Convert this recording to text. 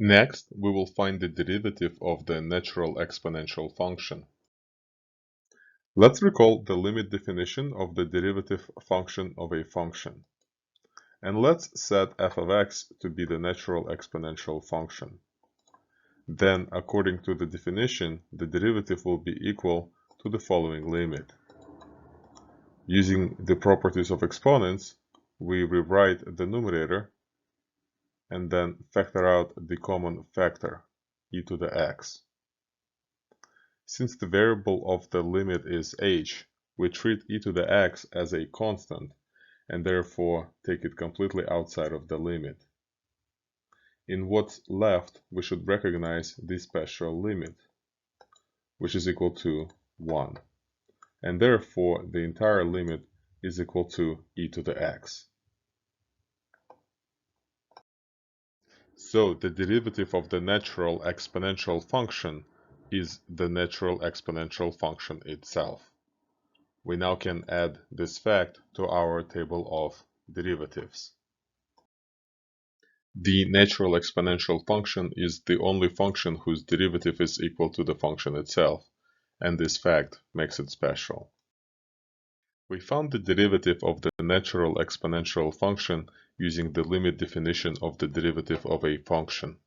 Next, we will find the derivative of the natural exponential function. Let's recall the limit definition of the derivative function of a function. And let's set f of x to be the natural exponential function. Then, according to the definition, the derivative will be equal to the following limit. Using the properties of exponents, we rewrite the numerator and then factor out the common factor, e to the x. Since the variable of the limit is h, we treat e to the x as a constant and therefore take it completely outside of the limit. In what's left, we should recognize the special limit, which is equal to 1. And therefore the entire limit is equal to e to the x. So the derivative of the natural exponential function is the natural exponential function itself. We now can add this fact to our table of derivatives. The natural exponential function is the only function whose derivative is equal to the function itself, and this fact makes it special. We found the derivative of the natural exponential function using the limit definition of the derivative of a function.